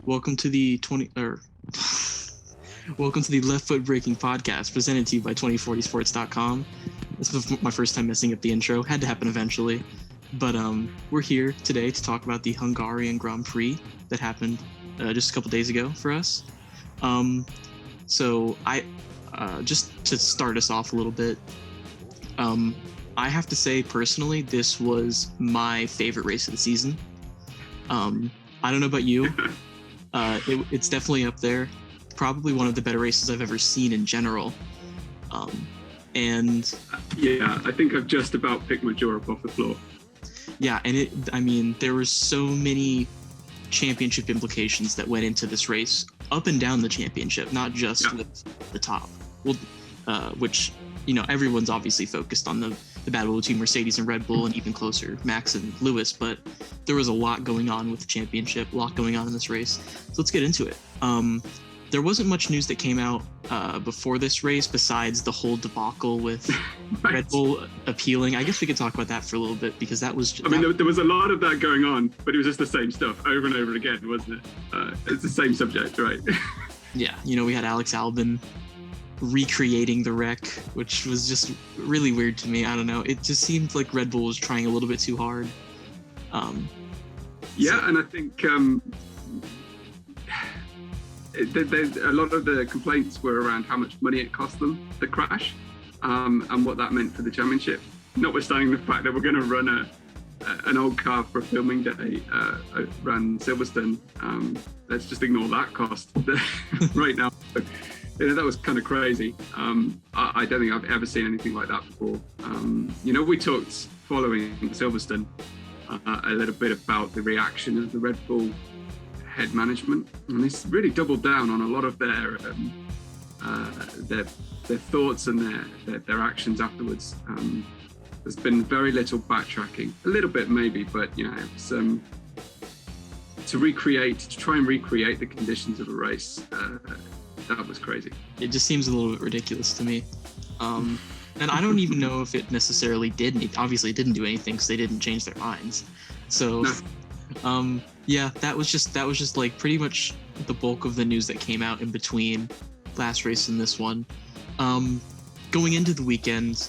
Welcome to the welcome to the Left Foot Breaking podcast presented to you by 2040sports.com. This is my first time messing up the intro. Had to happen eventually. But we're here today to talk about the Hungarian Grand Prix that happened just a couple days ago for us. So I just to start us off a little bit, I have to say personally this was my favorite race of the season. I don't know about you. It's definitely up there. Probably one of the better races I've ever seen in general. And yeah, I think I've just about picked my jaw up off the floor. Yeah, and there were so many championship implications that went into this race, up and down the championship, not just with the top. Well, which, everyone's obviously focused on the battle between Mercedes and Red Bull, and even closer, Max and Lewis, but there was a lot going on with the championship, a lot going on in this race. So let's get into it. There wasn't much news that came out before this race besides the whole debacle with right. Red Bull appealing. I guess we could talk about that for a little bit because that was... there was a lot of that going on, but it was just the same stuff over and over again, wasn't it? It's the same subject, right? Yeah, we had Alex Albon recreating the wreck, which was just really weird to me. I don't know. It just seemed like Red Bull was trying a little bit too hard. And I think... a lot of the complaints were around how much money it cost them, the crash, and what that meant for the championship. Notwithstanding the fact that we're going to run an old car for a filming day around Silverstone, let's just ignore that cost right now. That was kind of crazy. I don't think I've ever seen anything like that before. We talked following Silverstone a little bit about the reaction of the Red Bull head management, and they really doubled down on a lot of their thoughts and their actions afterwards. There's been very little backtracking, a little bit maybe, but it's to try and recreate the conditions of a race. That was crazy. It just seems a little bit ridiculous to me, and I don't even know if it necessarily did. Obviously, it didn't do anything because they didn't change their minds. So. No. Yeah, that was just like pretty much the bulk of the news that came out in between last race and this one. Going into the weekend,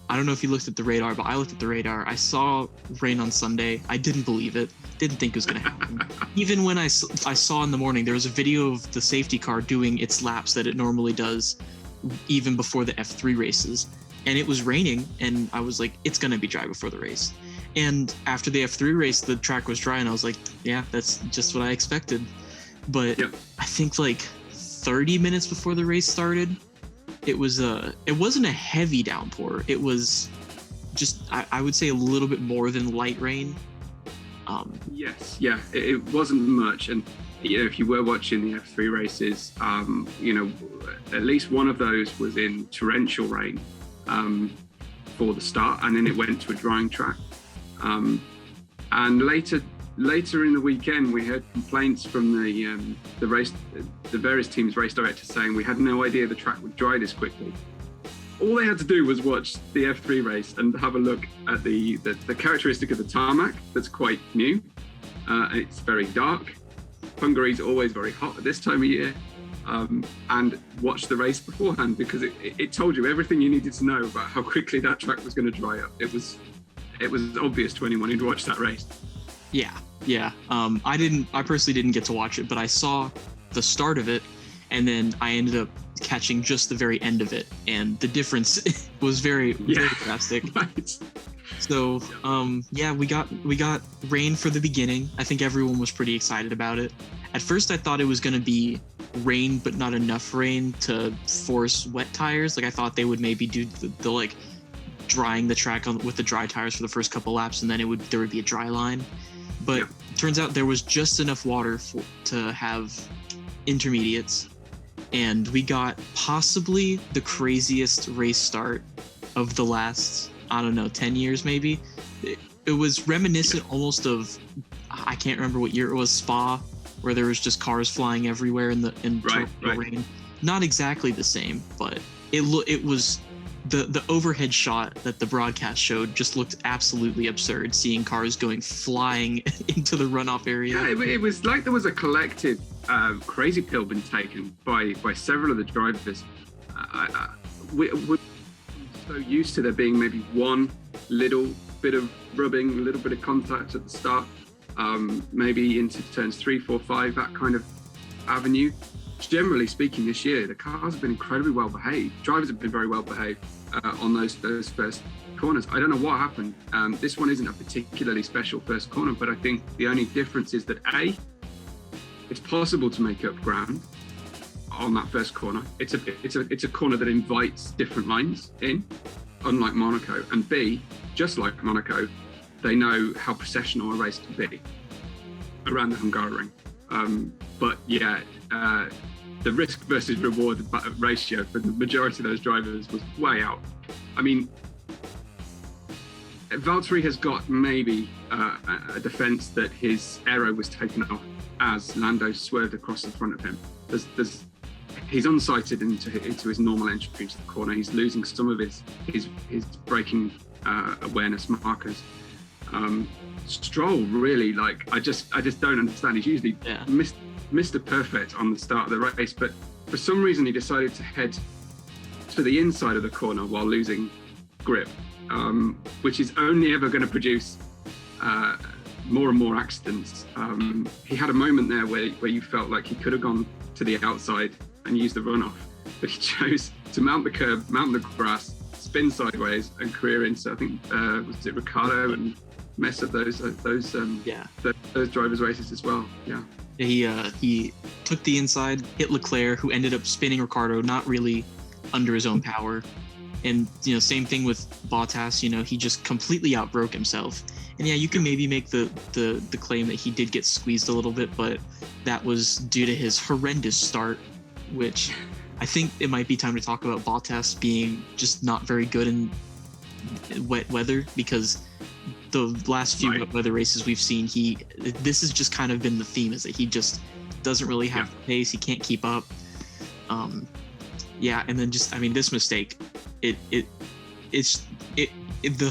I don't know if you looked at the radar, but I looked at the radar. I saw rain on Sunday. I didn't believe it. Didn't think it was going to happen. Even when I saw in the morning, there was a video of the safety car doing its laps that it normally does even before the F3 races. And it was raining, and I was like, it's going to be dry before the race. And after the F3 race, the track was dry, and I was like, yeah, that's just what I expected. But yep. I think like 30 minutes before the race started, it wasn't a heavy downpour. It was just, I would say, a little bit more than light rain. Yes, yeah, it wasn't much. And if you were watching the F3 races, at least one of those was in torrential rain for the start, and then it went to a drying track. And later in the weekend, we heard complaints from the various teams' race directors saying we had no idea the track would dry this quickly. All they had to do was watch the F3 race and have a look at the characteristic of the tarmac that's quite new. It's very dark. Hungary's always very hot at this time of year. And watch the race beforehand, because it told you everything you needed to know about how quickly that track was going to dry up. It was obvious to anyone who'd watched that race. Yeah. I personally didn't get to watch it, but I saw the start of it, and then I ended up catching just the very end of it, and the difference was very drastic. Right. So, we got rain for the beginning. I think everyone was pretty excited about it. At first, I thought it was going to be rain, but not enough rain to force wet tires. Like, I thought they would maybe do the like drying the track with the dry tires for the first couple laps, and then there would be a dry line. But it turns out there was just enough water to have intermediates, and we got possibly the craziest race start of the last, 10 years maybe. It was reminiscent almost of, I can't remember what year it was, Spa, where there was just cars flying everywhere in right. rain. Not exactly the same, but it was the overhead shot that the broadcast showed just looked absolutely absurd, seeing cars going flying into the runoff area. Yeah, it was like there was a collective crazy pill been taken by several of the drivers. We're so used to there being maybe one little bit of rubbing, a little bit of contact at the start, maybe into turns 3, 4, 5, that kind of avenue. Generally speaking, this year the cars have been incredibly well behaved. Drivers have been very well behaved on those first corners. I don't know what happened. This one isn't a particularly special first corner, but I think the only difference is that it's possible to make up ground on that first corner. It's a corner that invites different lines in, unlike Monaco. And B, just like Monaco, they know how processional a race can be around the Hungaroring. But yeah, the risk versus reward ratio for the majority of those drivers was way out. I mean, Valtteri has got maybe a defense that his aero was taken off as Lando swerved across the front of him. He's unsighted into his normal entry into the corner. He's losing some of his braking awareness markers. Stroll really, like, I just don't understand. He's usually Mr. Perfect on the start of the race, but for some reason he decided to head to the inside of the corner while losing grip, which is only ever going to produce more and more accidents. He had a moment there where you felt like he could have gone to the outside and used the runoff, but he chose to mount the curb, mount the grass, spin sideways, and career into, I think, was it Ricciardo, and mess up those drivers' races as well. Yeah. He took the inside, hit Leclerc, who ended up spinning Ricciardo, not really under his own power. And, same thing with Bottas, he just completely outbroke himself. And yeah, you can maybe make the claim that he did get squeezed a little bit, but that was due to his horrendous start, which I think it might be time to talk about Bottas being just not very good in wet weather, because the last few wet weather races we've seen, this has just kind of been the theme, is that he just doesn't really have the pace. He can't keep up. And then this mistake, the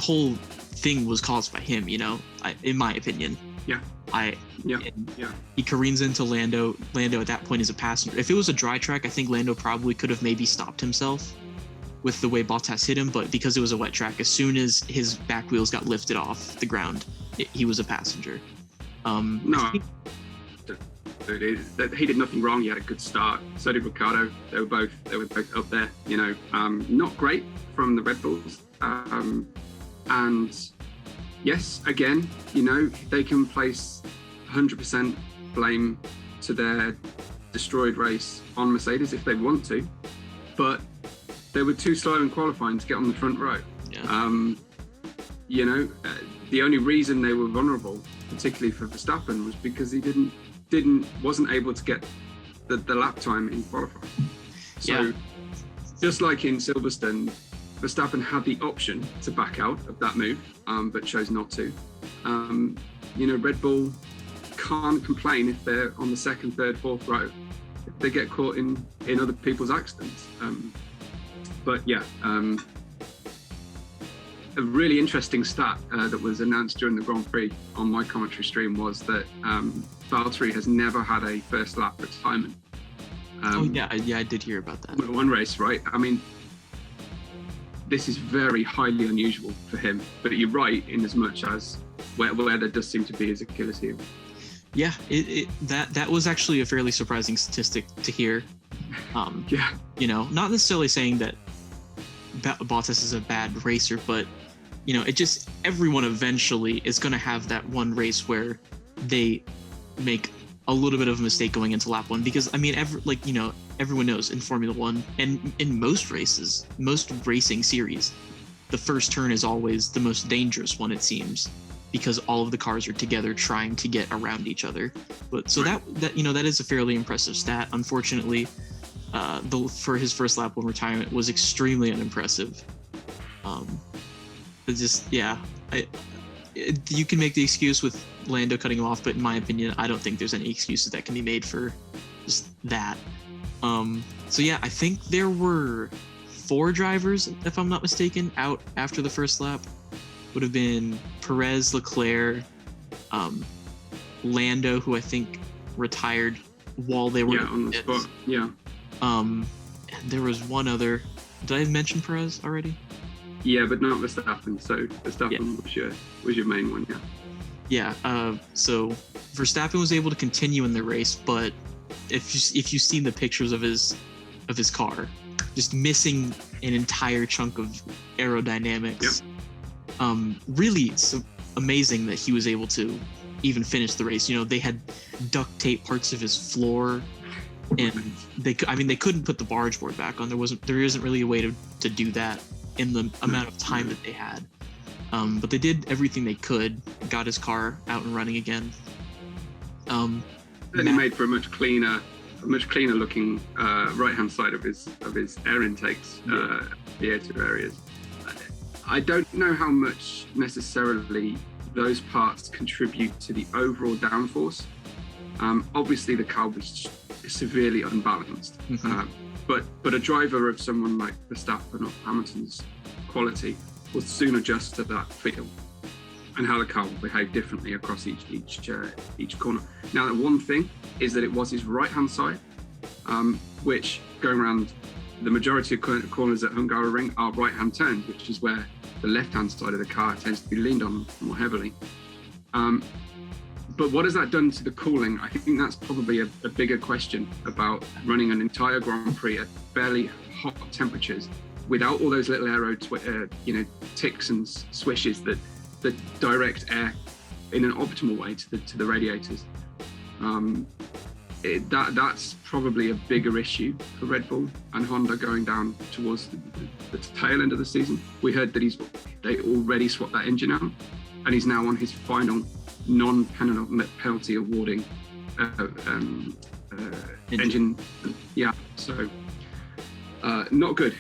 whole thing was caused by him, in my opinion. He careens into Lando. Lando at that point is a passenger. If it was a dry track, I think Lando probably could have maybe stopped himself with the way Bottas hit him, but because it was a wet track, as soon as his back wheels got lifted off the ground, he was a passenger. He did nothing wrong. He had a good start. So did Ricciardo. They were both up there. Not great from the Red Bulls. And yes, again, they can place 100% blame to their destroyed race on Mercedes if they want to, but they were too slow in qualifying to get on the front row. The only reason they were vulnerable, particularly for Verstappen, was because he wasn't able to get the lap time in qualifying. So just like in Silverstone, Verstappen had the option to back out of that move, but chose not to. Red Bull can't complain if they're on the second, third, fourth row, if they get caught in other people's accidents. A really interesting stat that was announced during the Grand Prix on my commentary stream was that Valtteri has never had a first lap retirement. I did hear about that. One race, right? I mean, this is very highly unusual for him, but you're right in as much as where there does seem to be his Achilles heel. Yeah, that was actually a fairly surprising statistic to hear. Not necessarily saying that Bottas is a bad racer, but everyone eventually is going to have that one race where they make a little bit of a mistake going into lap one, because everyone knows in Formula One and in most races, most racing series, the first turn is always the most dangerous one, it seems, because all of the cars are together trying to get around each other. But so that is a fairly impressive stat. Unfortunately, for his first lap one retirement was extremely unimpressive. You can make the excuse with Lando cutting him off, but in my opinion, I don't think there's any excuses that can be made for just that. I think there were 4 drivers, if I'm not mistaken, out after the first lap. Would have been Perez, Leclerc, Lando, who I think retired while they were on the spot. Yeah. And there was one other. Did I mention Perez already? Yeah, but not Verstappen. So Verstappen was your main one. Yeah. Yeah. So Verstappen was able to continue in the race, but if you've seen the pictures of his car, just missing an entire chunk of aerodynamics. Yep. Really so amazing that he was able to even finish the race. They had duct tape parts of his floor, and they couldn't put the barge board back on. There isn't really a way to do that in the amount of time that they had. But they did everything they could, got his car out and running again. He made for a much cleaner looking right-hand side of his air intakes, the air to areas. I don't know how much necessarily those parts contribute to the overall downforce. Obviously, the car was severely unbalanced, but a driver of someone like Verstappen or Hamilton's quality will soon adjust to that feel and how the car will behave differently across each corner. Now, the one thing is that it was his right-hand side, which going around the majority of corners at Hungaroring are right-hand turns, which is where the left-hand side of the car tends to be leaned on more heavily. But what has that done to the cooling? I think that's probably a bigger question about running an entire Grand Prix at fairly hot temperatures without all those little aero ticks and swishes that direct air in an optimal way to the radiators. That's probably a bigger issue for Red Bull and Honda going down towards the tail end of the season. We heard that they already swapped that engine out, and he's now on his final non-penalty awarding engine. Yeah, so not good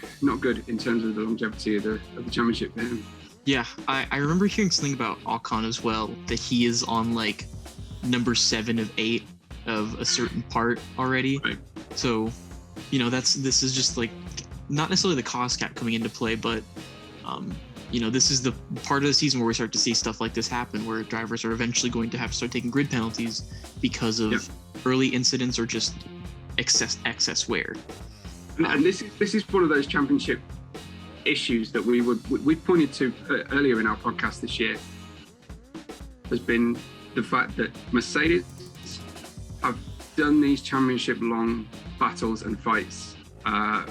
in terms of the longevity of the championship for him. Yeah, I remember hearing something about Ocon as well, that he is on like number 7 of 8 of a certain part already. Right. So, this is just like not necessarily the cost cap coming into play, but this is the part of the season where we start to see stuff like this happen, where drivers are eventually going to have to start taking grid penalties because of early incidents or just excess wear. And this is one of those championship issues that we pointed to earlier in our podcast this year. Has been the fact that Mercedes have done these championship long battles and fights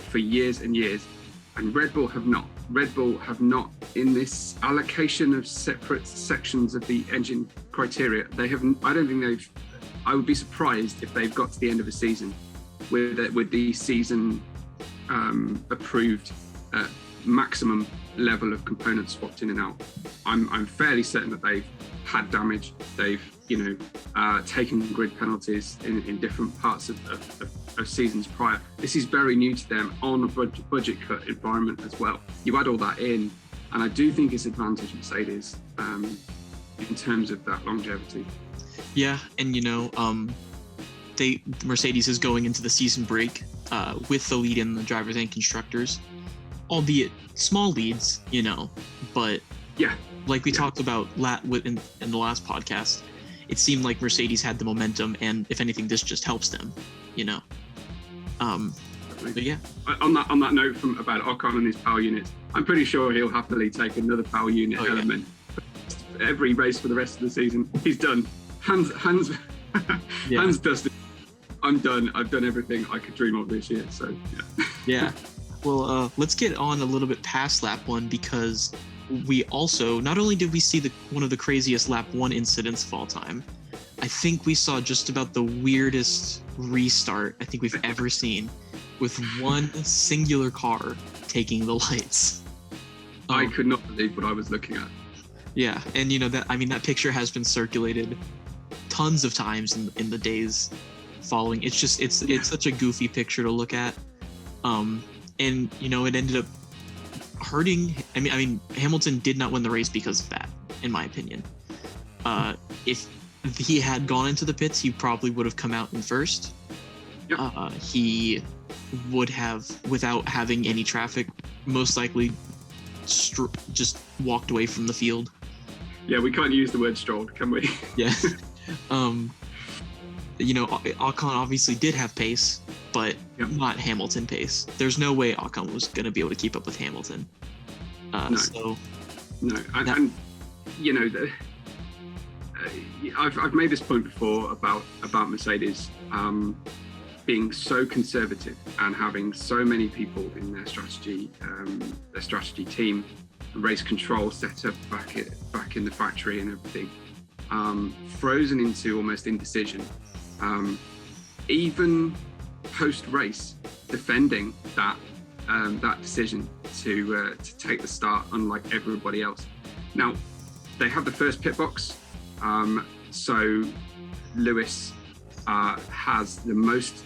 for years and years, and Red Bull have not. Red Bull have not, in this allocation of separate sections of the engine criteria, they haven't. I don't think they've. I would be surprised if they've got to the end of a season with the season approved maximum level of components swapped in and out. I'm fairly certain that they've had damage. They've taken grid penalties in different parts of seasons prior. This is very new to them on a budget cut environment as well. You add all that in, and I do think it's advantage Mercedes in terms of that longevity. Yeah, and Mercedes is going into the season break with the lead in the drivers and constructors, albeit small leads, but like we talked about in the last podcast, it seemed like Mercedes had the momentum, and if anything, this just helps them, But yeah. On that note about Ocon and his power units, I'm pretty sure he'll happily take another power unit element every race for the rest of the season. He's done. Hands dusted. I'm done. I've done everything I could dream of this year. So yeah. Well, let's get on a little bit past lap 1, because we also, not only did we see one of the craziest lap 1 incidents of all time, I think we saw just about the weirdest restart I think we've ever seen, with one singular car taking the lights. I could not believe what I was looking at. Yeah, and that picture has been circulated tons of times in the days following. It's such a goofy picture to look at. And it ended up hurting. I mean, Hamilton did not win the race because of that, in my opinion. If he had gone into the pits, he probably would have come out in first. he would have, without having any traffic, most likely just walked away from the field. Yeah, we can't use the word strolled, can we? Yeah. Ocon obviously did have pace, but not Hamilton pace. There's no way Ocon was going to be able to keep up with Hamilton. I've made this point before about Mercedes being so conservative and having so many people in their strategy team, race control set up back in the factory and everything, frozen into almost indecision. Even post-race, defending that decision to take the start, unlike everybody else. Now, they have the first pit box, so Lewis has the most.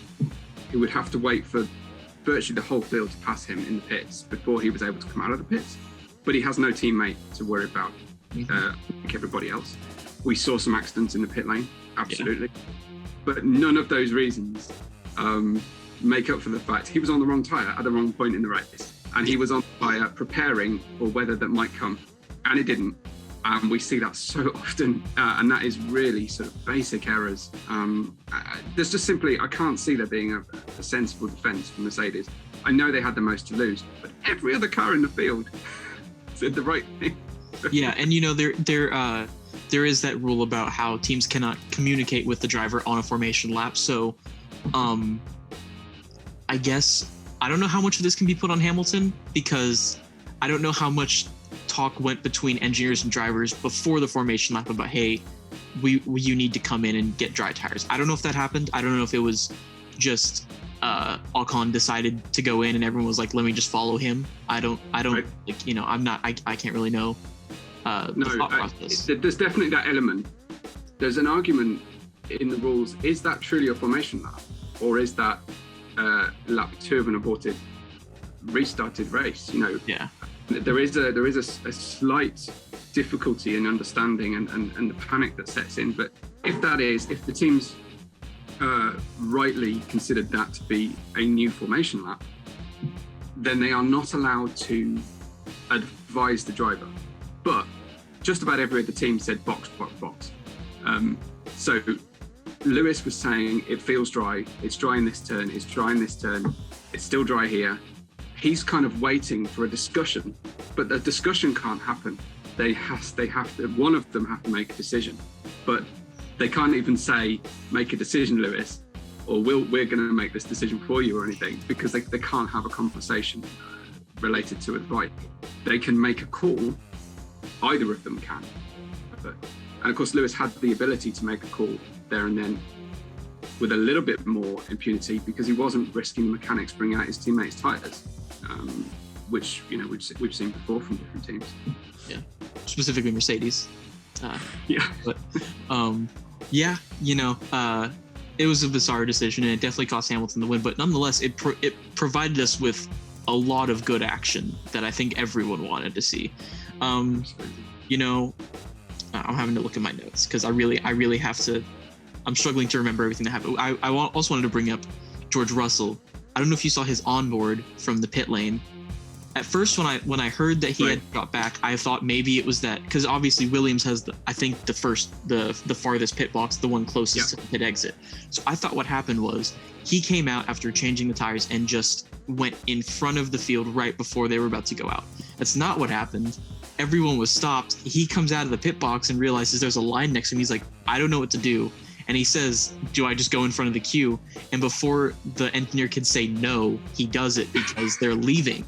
He would have to wait for virtually the whole field to pass him in the pits before he was able to come out of the pits. But he has no teammate to worry about, like everybody else. We saw some accidents in the pit lane, absolutely. Yeah. But none of those reasons make up for the fact he was on the wrong tyre at the wrong point in the race. And he was on fire preparing for weather that might come, and it didn't. We see that so often, and that is really sort of basic errors. There's just simply, I can't see there being a sensible defence for Mercedes. I know they had the most to lose, but every other car in the field did the right thing. Yeah, and there is that rule about how teams cannot communicate with the driver on a formation lap. So, I guess I don't know how much of this can be put on Hamilton, because I don't know how much talk went between engineers and drivers before the formation lap about, hey, you need to come in and get dry tires. I don't know if that happened. I don't know if it was just Ocon decided to go in and everyone was like, let me just follow him. I don't right. I can't really know the thought process. There's definitely that element. There's an argument in the rules, is that truly a formation lap, or is that lap 2 of an restarted race? Yeah. There is a slight difficulty in understanding and the panic that sets in. But if the teams rightly considered that to be a new formation lap, then they are not allowed to advise the driver. But just about every other team said box, box, box. So Lewis was saying it feels dry, it's dry in this turn, it's dry in this turn, it's still dry here. He's kind of waiting for a discussion, but the discussion can't happen. They have to, one of them have to make a decision, but they can't even say, make a decision, Lewis, or we're going to make this decision for you or anything, because they can't have a conversation related to advice. They can make a call, either of them can. And of course, Lewis had the ability to make a call there and then with a little bit more impunity, because he wasn't risking the mechanics bringing out his teammates' tyres. Which we've seen before from different teams. Yeah, specifically Mercedes. But it was a bizarre decision, and it definitely cost Hamilton the win. But nonetheless, it provided us with a lot of good action that I think everyone wanted to see. I'm having to look at my notes because I really have to. I'm struggling to remember everything that happened. I also wanted to bring up George Russell. I don't know if you saw his onboard from the pit lane. At first, when I heard that he had got back, I thought maybe it was that, because obviously Williams has the farthest pit box, the one closest to the pit exit. So I thought what happened was he came out after changing the tires and just went in front of the field right before they were about to go out. That's not what happened. Everyone was stopped. He comes out of the pit box and realizes there's a line next to him. He's like, I don't know what to do. And he says, do I just go in front of the queue? And before the engineer can say no, he does it because they're leaving.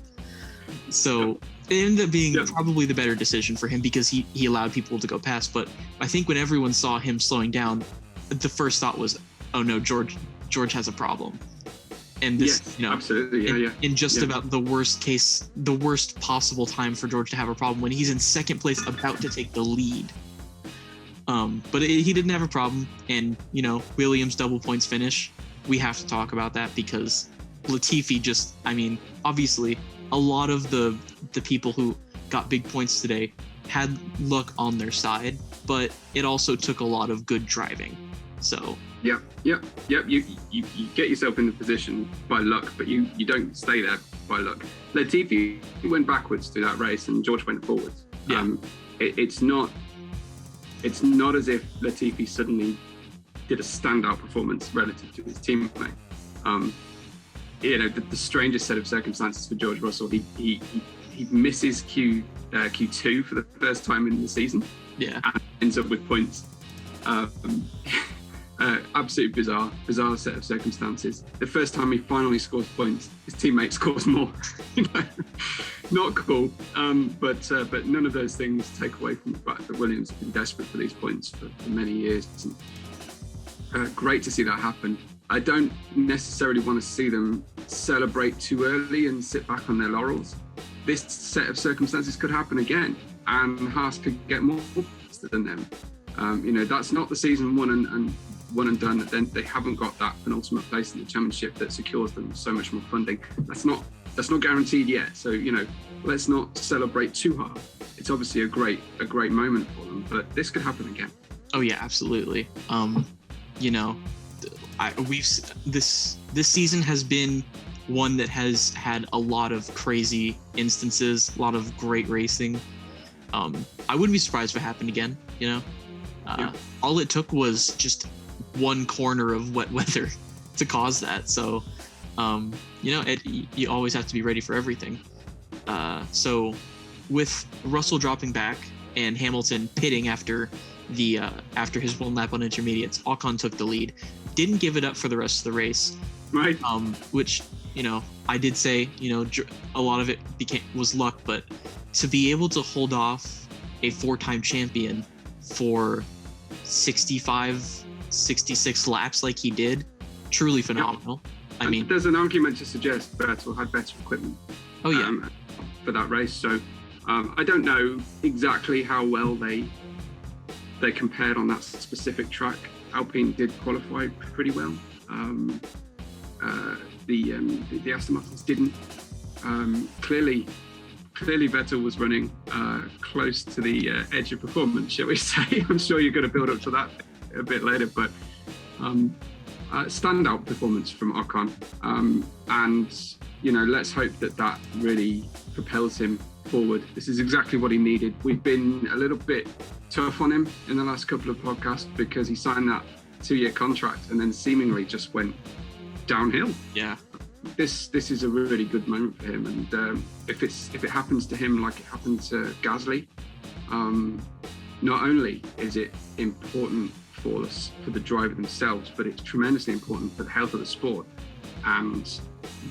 So it ended up being probably the better decision for him, because he allowed people to go past. But I think when everyone saw him slowing down, the first thought was, oh no, George has a problem. And this, absolutely, in just about the worst possible time for George to have a problem, when he's in second place about to take the lead. But he didn't have a problem, and Williams double points finish. We have to talk about that, because Latifi obviously a lot of the people who got big points today had luck on their side, but it also took a lot of good driving. So Yep. You get yourself in the position by luck, but you don't stay there by luck. Latifi went backwards through that race, and George went forwards. Yeah. It's not as if Latifi suddenly did a standout performance relative to his teammate. The strangest set of circumstances for George Russell. He misses Q2 for the first time in the season. Yeah. And ends up with points. Absolute bizarre set of circumstances. The first time he finally scores points, his teammate scores more. Not cool. But none of those things take away from the fact that Williams has been desperate for these points for many years. Great to see that happen. I don't necessarily want to see them celebrate too early and sit back on their laurels. This set of circumstances could happen again, and Haas could get more points than them. That's not the season one and done. Then they haven't got that penultimate place in the championship that secures them so much more funding. That's not guaranteed yet. So let's not celebrate too hard. It's obviously a great moment for them, but this could happen again. Oh yeah, absolutely. This season has been one that has had a lot of crazy instances, a lot of great racing. I wouldn't be surprised if it happened again. All it took was just one corner of wet weather to cause that. So, you always have to be ready for everything. So, with Russell dropping back and Hamilton pitting after his one lap on intermediates, Ocon took the lead. Didn't give it up for the rest of the race. Right. Which I did say a lot of it was luck, but to be able to hold off a 4-time champion for 65, 66 laps like he did, truly phenomenal. Yeah. I mean, there's an argument to suggest Vettel had better equipment. Oh yeah. For that race. So I don't know exactly how well they compared on that specific track. Alpine did qualify pretty well. The Aston Martins didn't. Clearly Vettel was running close to the edge of performance, shall we say. I'm sure you're going to build up to that a bit later, but standout performance from Ocon. And let's hope that really propels him forward. This is exactly what he needed. We've been a little bit tough on him in the last couple of podcasts because he signed that 2-year contract and then seemingly just went downhill. Yeah. This is a really good moment for him, and if it happens to him like it happened to Gasly, not only is it important for the driver themselves, but it's tremendously important for the health of the sport and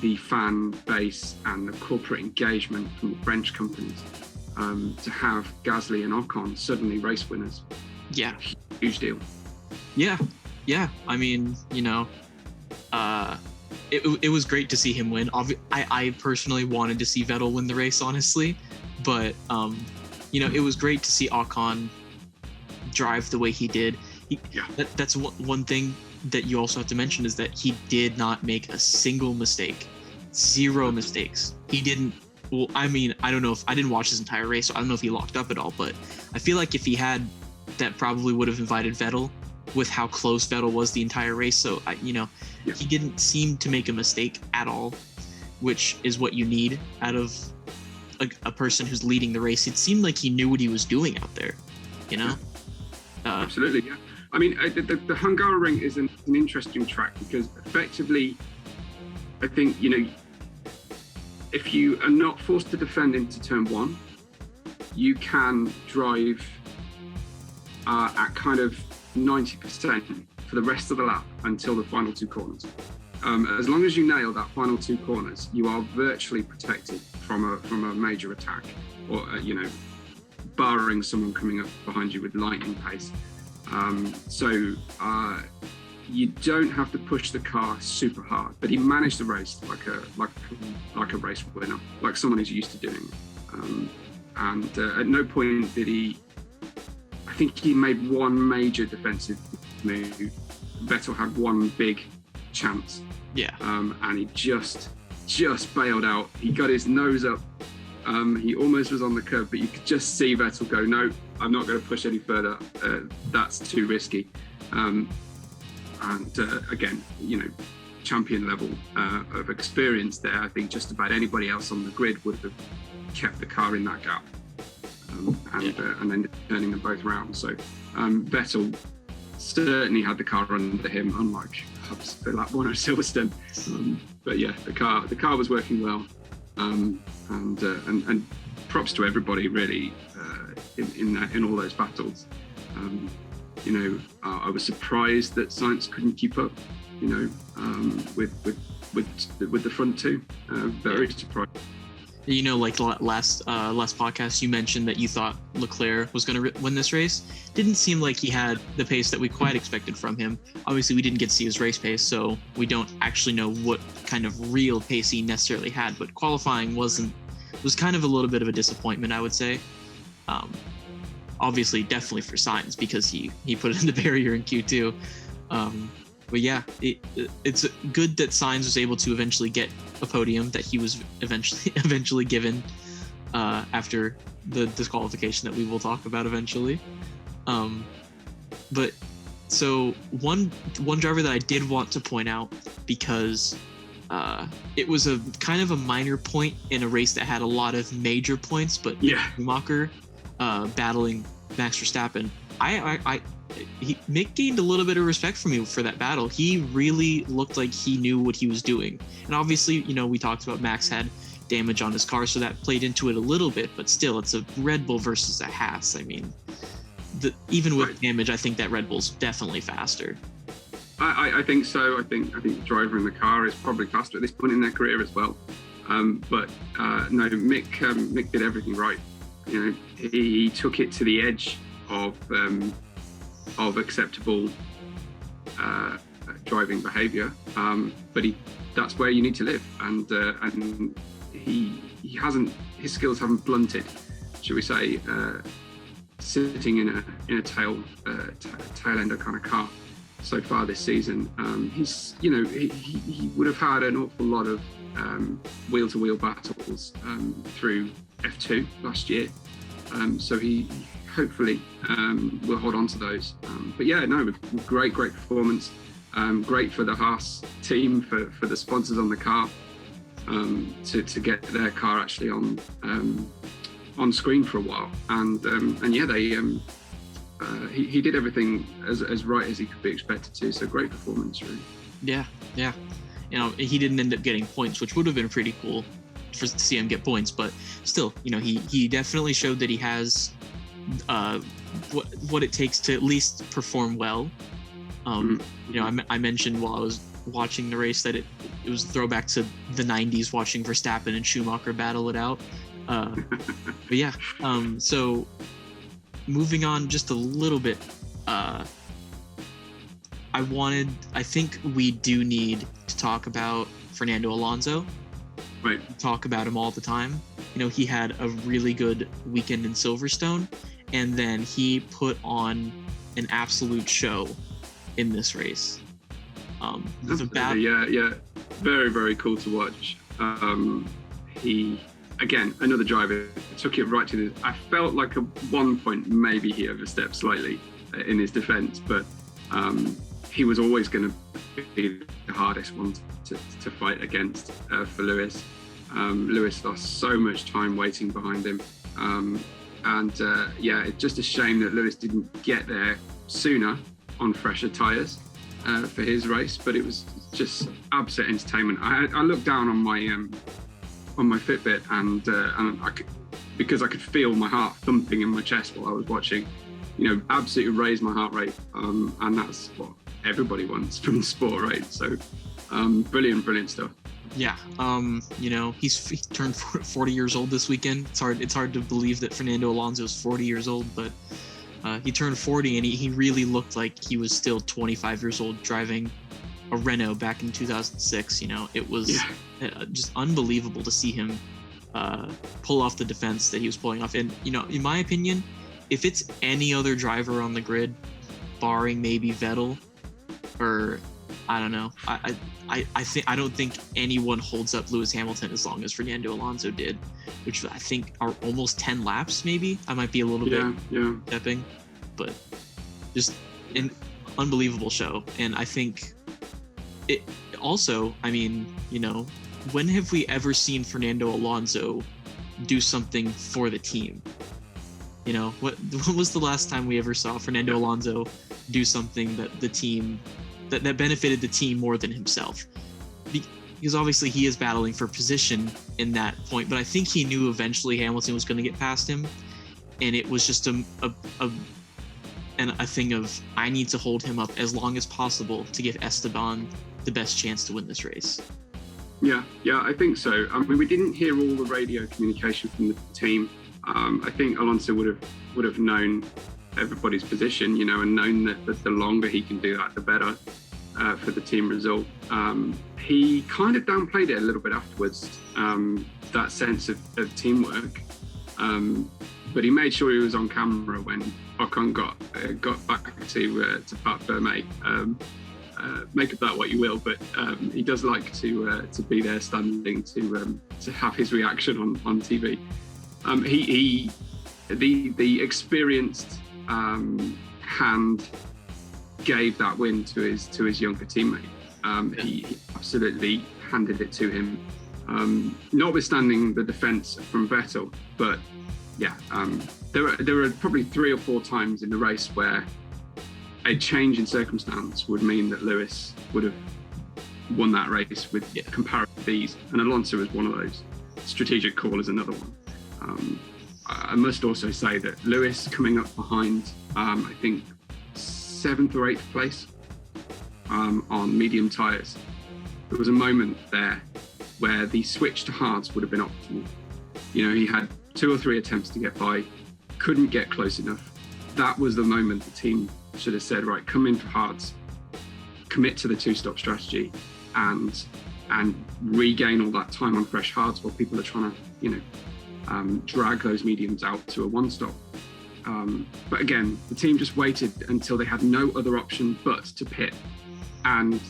the fan base and the corporate engagement from the French companies. To have Gasly and Ocon suddenly race winners. Yeah. Huge deal. Yeah. I mean, it was great to see him win. I personally wanted to see Vettel win the race, honestly, but it was great to see Ocon drive the way he did. That's one thing that you also have to mention is that he did not make a single mistake. 0 mistakes. He didn't. Well, I mean, I don't know if I didn't watch his entire race, so I don't know if he locked up at all, but I feel like if he had, that probably would have invited Vettel with how close Vettel was the entire race. So, he didn't seem to make a mistake at all, which is what you need out of a person who's leading the race. It seemed like he knew what he was doing out there, Absolutely, yeah. I mean, the Hungaroring is an interesting track because effectively, I think, if you are not forced to defend into turn 1, you can drive at kind of 90% for the rest of the lap until the final 2 corners. As long as you nail that final 2 corners, you are virtually protected from a major attack, or barring someone coming up behind you with lightning pace. So you don't have to push the car super hard, but he managed the race like a race winner, like someone who's used to doing it. And at no point did he. I think he made one major defensive move. Vettel had one big chance. Yeah. And he just bailed out. He got his nose up. He almost was on the curb, but you could just see Vettel go, no, I'm not going to push any further. That's too risky. And again, champion level of experience there. I think just about anybody else on the grid would have kept the car in that gap, and then turning them both round. So Vettel certainly had the car under him, unlike the lap one at Silverstone. But yeah, the car was working well, and props to everybody really in all those battles. I was surprised that Sainz couldn't keep up. With the front two, very surprised. Like last podcast, you mentioned that you thought Leclerc was going to win this race. Didn't seem like he had the pace that we quite expected from him. Obviously, we didn't get to see his race pace, so we don't actually know what kind of real pace he necessarily had. But qualifying was kind of a little bit of a disappointment, I would say. Obviously, definitely for Sainz because he put it in the barrier in Q2. But yeah, it's good that Sainz was able to eventually get a podium that he was eventually given after the disqualification that we will talk about eventually. But so one driver that I did want to point out, because it was a kind of a minor point in a race that had a lot of major points, but Schumacher battling Max Verstappen, Mick gained a little bit of respect from me for that battle. He really looked like he knew what he was doing. And obviously, we talked about Max had damage on his car, so that played into it a little bit, but still, it's a Red Bull versus a Haas. I mean, even with damage, I think that Red Bull's definitely faster. I think so. I think the driver in the car is probably faster at this point in their career as well. But no, Mick did everything right. He took it to the edge of acceptable driving behaviour, but that's where you need to live, and his skills haven't blunted, shall we say, sitting in a tail ender kind of car so far this season. He would have had an awful lot of wheel-to-wheel battles through F2 last year, so he hopefully we'll hold on to those. But yeah, no, great performance. Great for the Haas team, for the sponsors on the car, to get their car actually on screen for a while. And yeah, they he did everything as right as he could be expected to. So great performance, really. Yeah. He didn't end up getting points, which would have been pretty cool to see him get points. But still, he definitely showed that he has what it takes to at least perform well. I mentioned while I was watching the race that it was a throwback to the 90s, watching Verstappen and Schumacher battle it out. But yeah, so moving on just a little bit, I think we do need to talk about Fernando Alonso. Right. Talk about him all the time. He had a really good weekend in Silverstone, and then he put on an absolute show in this race. Yeah, very, very cool to watch. He, again, another driver, took it right to I felt like at one point maybe he overstepped slightly in his defense, but he was always going to be the hardest one to fight against for Lewis. Lewis lost so much time waiting behind him. It's just a shame that Lewis didn't get there sooner on fresher tyres for his race, but it was just absolute entertainment. I looked down on my Fitbit and I could, because I could feel my heart thumping in my chest while I was watching, absolutely raise my heart rate, and that's what everybody wants from the sport, right? So brilliant stuff. Yeah, he turned 40 years old this weekend. It's hard to believe that Fernando Alonso is 40 years old, but he turned 40 and he really looked like he was still 25 years old driving a Renault back in 2006. It was just unbelievable to see him pull off the defense that he was pulling off. And, in my opinion, if it's any other driver on the grid, barring maybe Vettel, or I don't know, I don't think anyone holds up Lewis Hamilton as long as Fernando Alonso did, which I think are almost 10 laps maybe. I might be a little bit stepping, but just unbelievable show. And I think it also, I mean, you know, when have we ever seen Fernando Alonso do something for the team? You know, what was the last time we ever saw Fernando Alonso do something that the team that benefited the team more than himself? Because obviously he is battling for position in that point, but I think he knew eventually Hamilton was going to get past him, and it was just a thing of, I need to hold him up as long as possible to give Esteban the best chance to win this race. Yeah, I think so. I mean, we didn't hear all the radio communication from the team. I think Alonso would have known everybody's position, you know, and known that the longer he can do that, the better for the team result. He kind of downplayed it a little bit afterwards, that sense of teamwork. But he made sure he was on camera when Ocon got back to Parc Fermé. Make of that what you will, but he does like to be there standing to have his reaction on TV. The experienced hand gave that win to his younger teammate. He absolutely handed it to him, notwithstanding the defence from Vettel. But yeah, there were probably 3 or 4 times in the race where a change in circumstance would mean that Lewis would have won that race with comparative ease, and Alonso was one of those. Strategic call is another one. I must also say that Lewis coming up behind, I think 7th or 8th place on medium tyres. There was a moment there where the switch to hards would have been optimal. You know, he had 2 or 3 attempts to get by, couldn't get close enough. That was the moment the team should have said, right, come in for hards, commit to the 2-stop strategy, and regain all that time on fresh hards while people are trying to, you know, drag those mediums out to a 1-stop. But again, the team just waited until they had no other option but to pit. And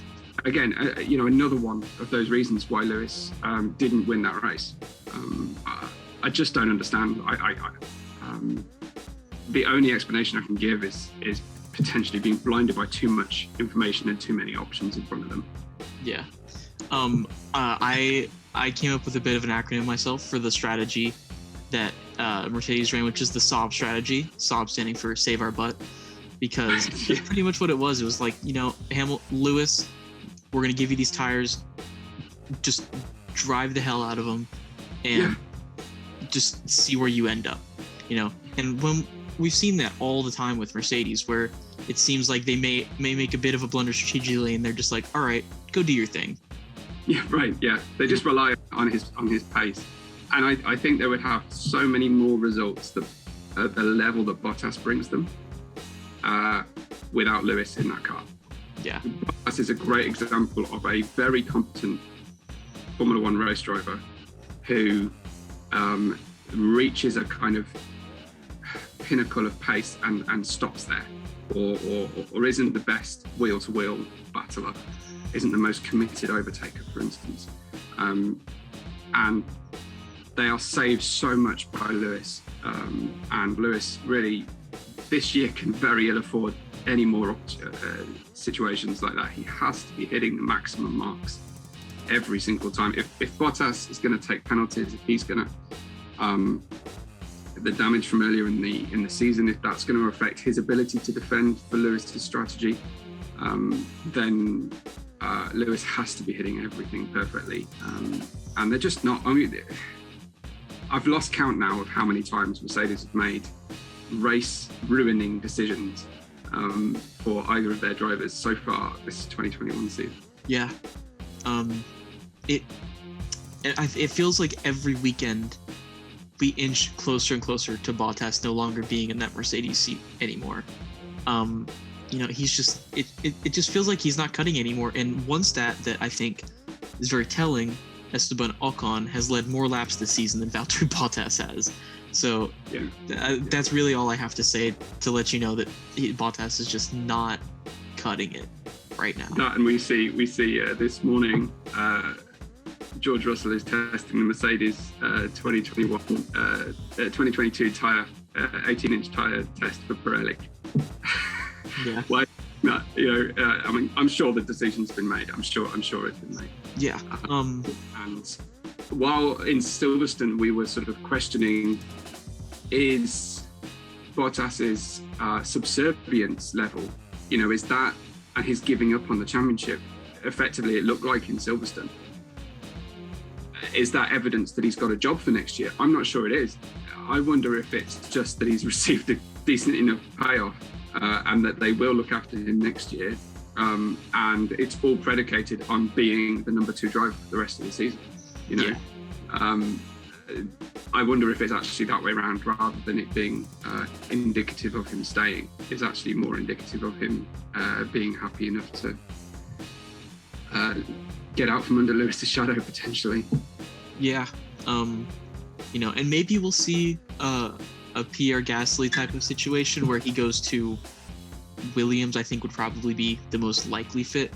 again, you know, another one of those reasons why Lewis didn't win that race. I just don't understand. The only explanation I can give is potentially being blinded by too much information and too many options in front of them. Yeah. I came up with a bit of an acronym myself for the strategy that Mercedes ran, which is the SOB strategy. SOB standing for Save Our Butt, because that's pretty much what it was. It was like, you know, Lewis, we're going to give you these tires, just drive the hell out of them and just see where you end up, you know. And when we've seen that all the time with Mercedes, where it seems like they may make a bit of a blunder strategically, and they're just like, all right, go do your thing. Yeah, right. Yeah, they just rely on his pace, and I think they would have so many more results at the level that Bottas brings them without Lewis in that car. Yeah, Bottas is a great example of a very competent Formula One race driver who reaches a kind of pinnacle of pace and stops there, or isn't the best wheel-to-wheel battler, isn't the most committed overtaker, for instance. And they are saved so much by Lewis. And Lewis really, this year, can very ill afford any more situations like that. He has to be hitting the maximum marks every single time. If Bottas is going to take penalties, if he's going to the damage from earlier in the season, if that's going to affect his ability to defend for Lewis's strategy, then Lewis has to be hitting everything perfectly. And they're just not. I mean, I've lost count now of how many times Mercedes have made race-ruining decisions for either of their drivers so far this 2021 season. Yeah. It feels like every weekend we inch closer and closer to Bottas no longer being in that Mercedes seat anymore. You know, he's just it just feels like he's not cutting anymore. And one stat that I think is very telling, Esteban Ocon has led more laps this season than Valtteri Bottas has. So that's really all I have to say to let you know that Bottas is just not cutting it right now. No, and we see this morning George Russell is testing the Mercedes 2022 tyre, 18-inch tyre test for Pirelli. Yeah. No, I mean, I'm sure the decision's been made. I'm sure it's been made. Yeah. And while in Silverstone we were sort of questioning, is Bottas's subservience level, is that, and his giving up on the championship, effectively it looked like in Silverstone, is that evidence that he's got a job for next year? I'm not sure it is. I wonder if it's just that he's received a decent enough payoff and that they will look after him next year. And it's all predicated on being the number 2 driver for the rest of the season. Yeah. I wonder if it's actually that way around, rather than it being indicative of him staying. It's actually more indicative of him being happy enough to get out from under Lewis's shadow potentially. Yeah. And maybe we'll see a Pierre Gasly type of situation where he goes to Williams. I think would probably be the most likely fit,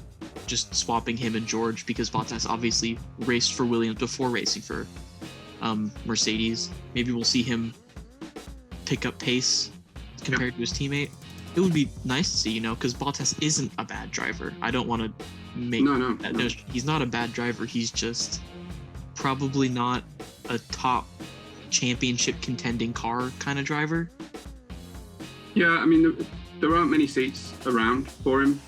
just swapping him and George, because Bottas obviously raced for Williams before racing for Mercedes. Maybe we'll see him pick up pace compared to his teammate. It would be nice to see, because Bottas isn't a bad driver. I don't want to make no. He's not a bad driver. He's just probably not a top championship contending car kind of driver. Yeah, I mean, there aren't many seats around for him.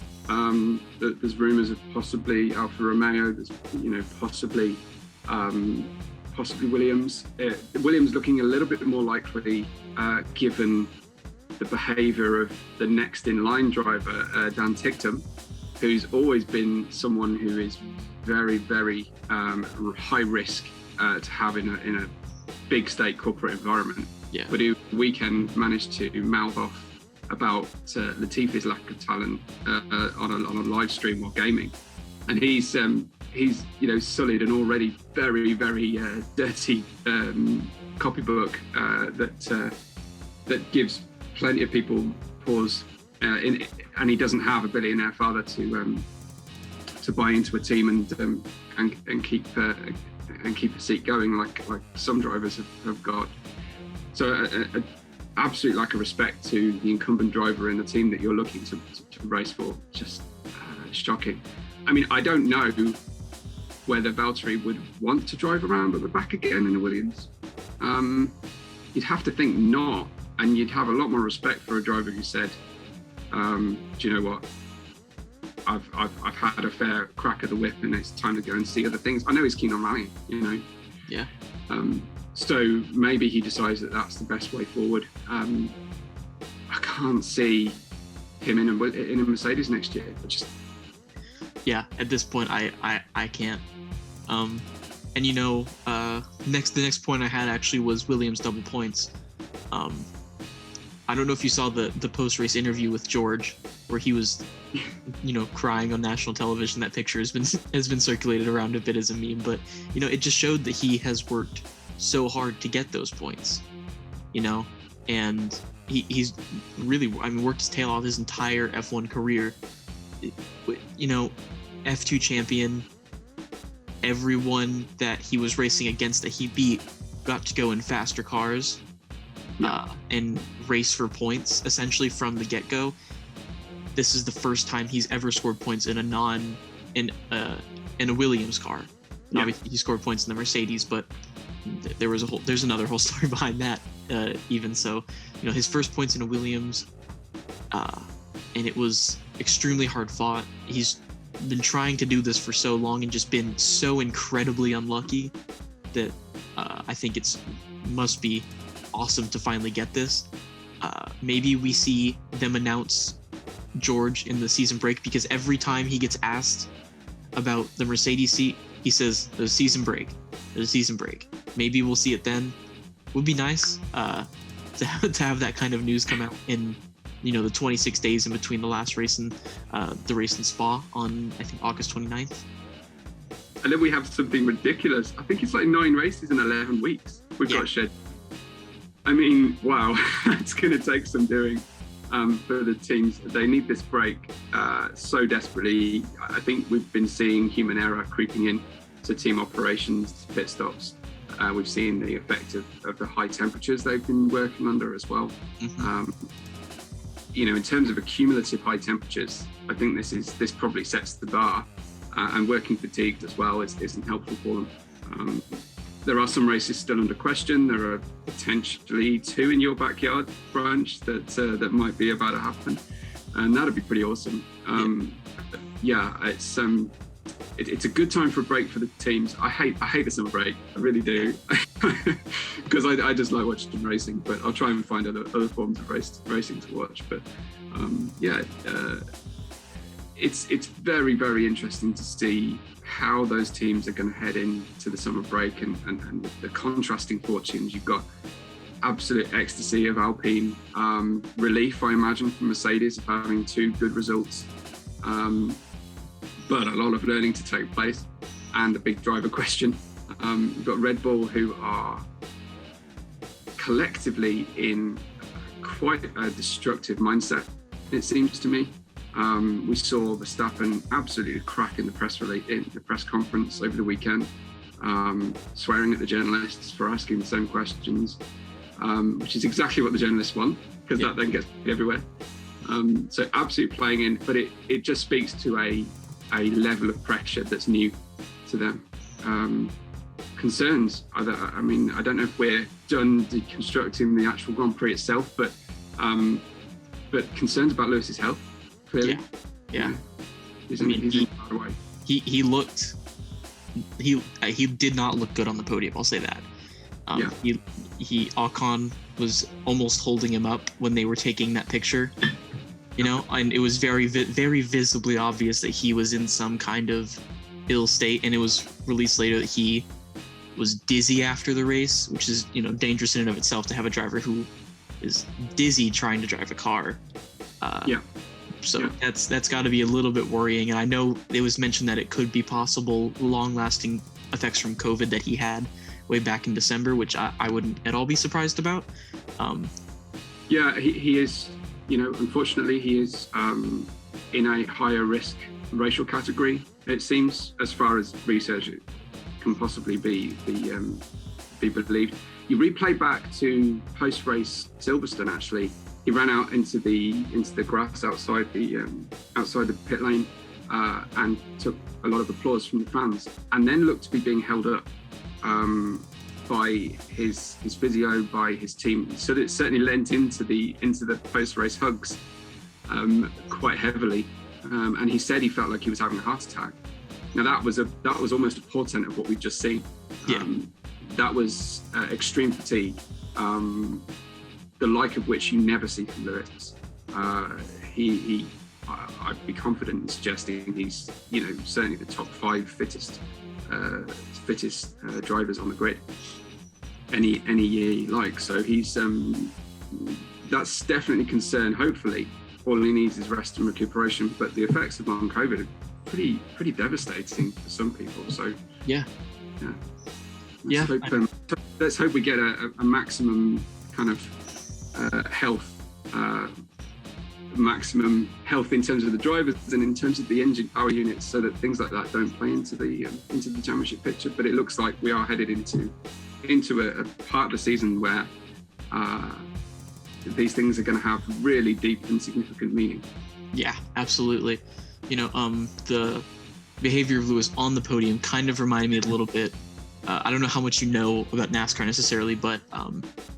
There's rumours of possibly Alfa Romeo. There's, possibly Williams. Williams looking a little bit more likely, given the behaviour of the next in line driver, Dan Ticktum, who's always been someone who is very, very high risk to have in a big state corporate environment. Yeah. But who weekend managed to mouth off about Latifi's lack of talent on a live stream while gaming, and he's sullied an already very, very dirty copybook that gives plenty of people pause. And he doesn't have a billionaire father to buy into a team and keep a seat going like some drivers have got. So a absolute lack of respect to the incumbent driver in the team that you're looking to race for. Just shocking. I mean, I don't know whether Valtteri would want to drive around at the back again in a Williams. You'd have to think not, and you'd have a lot more respect for a driver who said, do you know what? I've had a fair crack at the whip, and it's time to go and see other things. I know he's keen on rallying, Yeah. So maybe he decides that that's the best way forward. I can't see him in a Mercedes next year. Yeah, at this point, I can't. And the next point I had actually was Williams double points. I don't know if you saw the post-race interview with George, where he was, crying on national television. That picture has been circulated around a bit as a meme, but it just showed that he has worked so hard to get those points, and he's really, worked his tail off his entire F1 career. F2 champion. Everyone that he was racing against that he beat got to go in faster cars and race for points essentially from the get-go. This is the first time he's ever scored points in a Williams car. Yeah. Obviously, he scored points in the Mercedes, but there's another whole story behind that. Even so, his first points in a Williams, and it was extremely hard fought. He's been trying to do this for so long and just been so incredibly unlucky that I think must be awesome to finally get this. Maybe we see them announce George in the season break, because every time he gets asked about the Mercedes seat, he says there's a season break. Maybe we'll see it then. Would be nice to have that kind of news come out in the 26 days in between the last race and the race in Spa on, I think, August 29th. And then we have something ridiculous. I think it's like 9 races in 11 weeks we've got scheduled. I mean, wow, it's going to take some doing for the teams. They need this break so desperately. I think we've been seeing human error creeping in to team operations, pit stops. We've seen the effect of the high temperatures they've been working under as well. Mm-hmm. in terms of accumulative high temperatures, I think this probably sets the bar, and working fatigued as well isn't helpful for them. There are some races still under question. There are potentially 2 in your backyard, Branch, that might be about to happen, and that'd be pretty awesome. It's a good time for a break for the teams. I hate the summer break. I really do, because I just like watching racing. But I'll try and find other forms of racing to watch. But it's very, very interesting to see how those teams are going to head into the summer break and the contrasting fortunes. You've got absolute ecstasy of Alpine, relief, I imagine, from Mercedes of having 2 good results, but a lot of learning to take place and a big driver question. You've got Red Bull, who are collectively in quite a destructive mindset, it seems to me. We saw Verstappen absolutely crack in the press conference over the weekend, swearing at the journalists for asking the same questions, which is exactly what the journalists want, because that then gets everywhere. So absolutely playing in, but it just speaks to a level of pressure that's new to them. Concerns. I don't know if we're done deconstructing the actual Grand Prix itself, but concerns about Lewis's health. Clearly. Yeah. He's far away. He did not look good on the podium. I'll say that. Ocon was almost holding him up when they were taking that picture, and it was very, very visibly obvious that he was in some kind of ill state. And it was released later that he was dizzy after the race, which is, dangerous in and of itself to have a driver who is dizzy trying to drive a car. So that's got to be a little bit worrying. And I know it was mentioned that it could be possible long-lasting effects from COVID that he had way back in December, which I wouldn't at all be surprised about. He is, unfortunately, he is in a higher risk racial category, it seems, as far as research can possibly be believed. You replay back to post-race Silverstone, actually. He ran out into the grass outside the pit lane and took a lot of applause from the fans, and then looked to be being held up by his physio, by his team. So it certainly lent into the post-race hugs quite heavily, and he said he felt like he was having a heart attack. Now that was almost a portent of what we've just seen. That was extreme fatigue. The like of which you never see from Lewis. I'd be confident in suggesting he's, certainly the top 5 fittest drivers on the grid any year you like. So he's that's definitely a concern. Hopefully, all he needs is rest and recuperation. But the effects of long COVID are pretty devastating for some people. So let's hope we get a maximum kind of maximum health in terms of the drivers and in terms of the engine power units, so that things like that don't play into the championship picture. But it looks like we are headed into a part of the season where these things are going to have really deep and significant meaning. Yeah, absolutely. The behavior of Lewis on the podium kind of reminded me a little bit. I don't know how much you know about NASCAR necessarily, but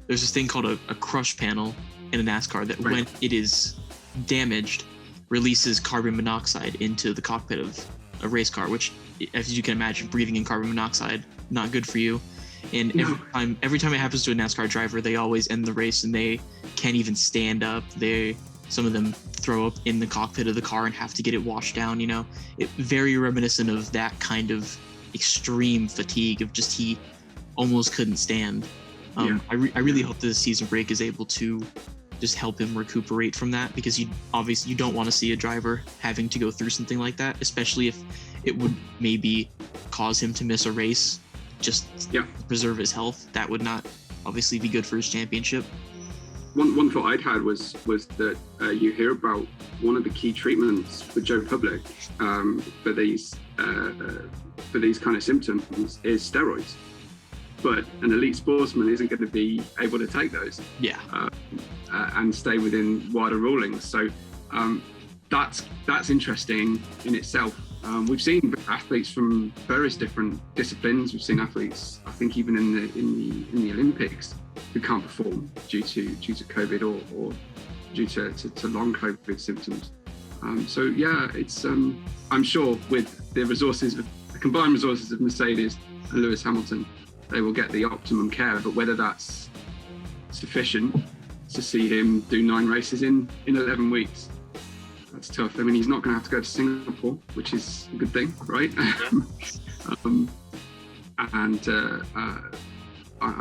there's this thing called a crush panel in a NASCAR that when it is damaged, releases carbon monoxide into the cockpit of a race car, which, as you can imagine, breathing in carbon monoxide, not good for you. And every time it happens to a NASCAR driver, they always end the race and they can't even stand up. Some of them throw up in the cockpit of the car and have to get it washed down. Very reminiscent of that kind of extreme fatigue of just he almost couldn't stand. I really hope the season break is able to just help him recuperate from that, because you don't want to see a driver having to go through something like that, especially if it would maybe cause him to miss a race just to preserve his health. That would not obviously be good for his championship. One thought I'd had was that you hear about one of the key treatments for Joe Public for these kind of symptoms is steroids, but an elite sportsman isn't going to be able to take those. and stay within wider rulings. So that's interesting in itself. We've seen athletes from various different disciplines. We've seen athletes, I think, even in the Olympics, who can't perform due to COVID or due to long COVID symptoms. So yeah, it's I'm sure with the combined resources of Mercedes and Lewis Hamilton, they will get the optimum care. But whether that's sufficient to see him do 9 races in 11 weeks, that's tough. I mean, he's not going to have to go to Singapore, which is a good thing, right? I'm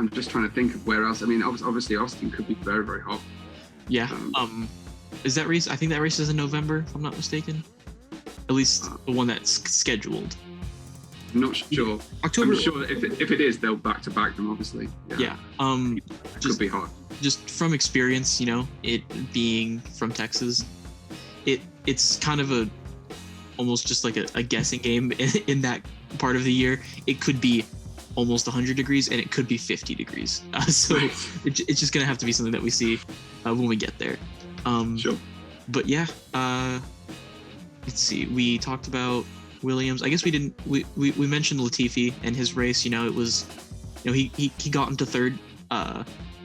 just trying to think of where else. I mean, obviously Austin could be very, very hot. Yeah. Is that race? I think that race is in November, if I'm not mistaken. At least the one that's scheduled. I'm not sure. October. I'm sure if it is, they'll back to back them, obviously. Yeah. It could be hot. Just from experience, it being from Texas, it's kind of almost just like a guessing game in that part of the year. It could be almost 100 degrees and it could be 50 degrees. So it's just gonna have to be something that we see when we get there. Sure. But yeah, let's see. We talked about Williams. I guess we didn't. We mentioned Latifi and his race. It was, he got into third,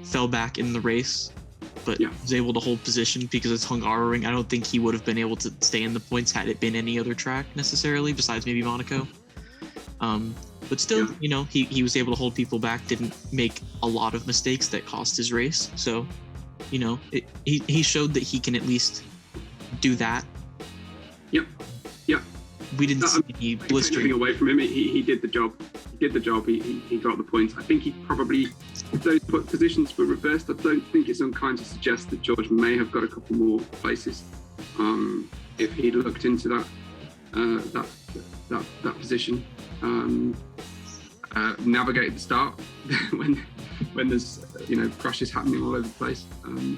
fell back in the race, but was able to hold position because it's Hungaroring. I don't think he would have been able to stay in the points had it been any other track necessarily, besides maybe Monaco. But still, he was able to hold people back. Didn't make a lot of mistakes that cost his race. So, he showed that he can at least do that. Yep. We didn't see any blistering away from him. He did the job. He got the points. I think he probably, if those positions were reversed, I don't think it's unkind to suggest that George may have got a couple more places if he looked into that position. Navigate the start when there's crashes happening all over the place.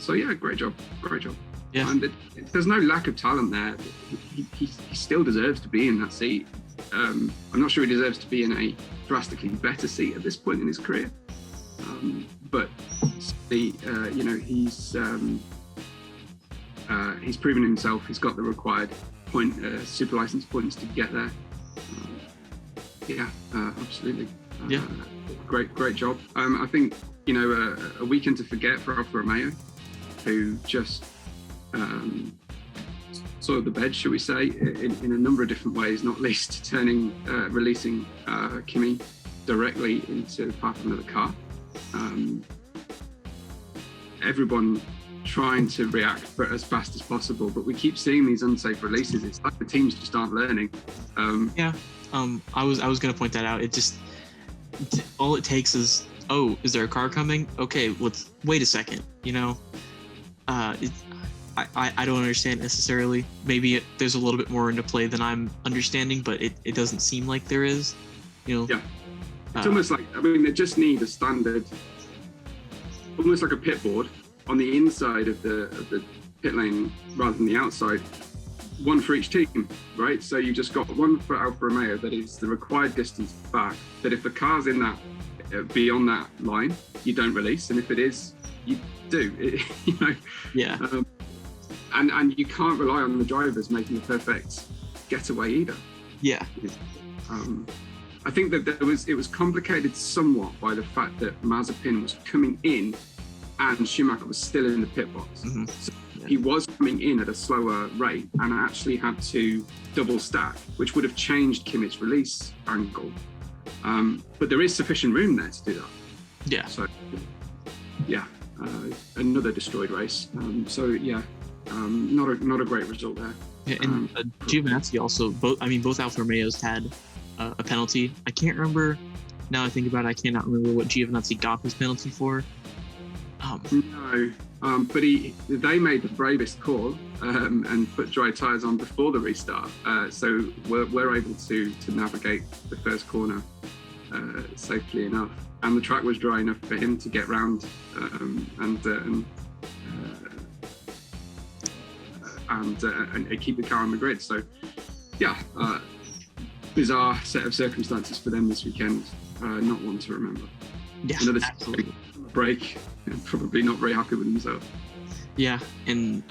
So yeah, great job. Yeah. And there's no lack of talent there. He still deserves to be in that seat. I'm not sure he deserves to be in a drastically better seat at this point in his career. But he's proven himself. He's got the required super license points to get there. Absolutely. Great job. I think a weekend to forget for Alfa Romeo, who just sort of the bed, shall we say, in a number of different ways, not least releasing Kimi directly into the path of another car. Everyone trying to react as fast as possible, but we keep seeing these unsafe releases. It's like the teams just aren't learning. I was going to point that out. It just, all it takes is, is there a car coming? Okay, let's wait a second. I don't understand necessarily. Maybe there's a little bit more into play than I'm understanding, but it doesn't seem like there is. Yeah. It's almost like, they just need a standard, almost like a pit board on the inside of the pit lane rather than the outside. One for each team, right? So you just got one for Alfa Romeo that is the required distance back, that if the car's in that, beyond that line, you don't release. And if it is, you do, Yeah. And you can't rely on the drivers making the perfect getaway either. Yeah. I think that it was complicated somewhat by the fact that Mazepin was coming in and Schumacher was still in the pit box. Mm-hmm. So he was coming in at a slower rate and actually had to double stack, which would have changed Kimmich's release angle. But there is sufficient room there to do that. Yeah. So, another destroyed race. Not a great result there. Yeah, and Giovinazzi also, both Alfa Romeos had a penalty. I can't remember, now I think about it, I cannot remember what Giovinazzi got his penalty for. No, but they made the bravest call and put dry tyres on before the restart. So we're able to navigate the first corner safely enough. And the track was dry enough for him to get round and keep the car on the grid. So, bizarre set of circumstances for them this weekend. Not one to remember. Yeah, another absolutely. break, and probably not very happy with himself. Yeah, and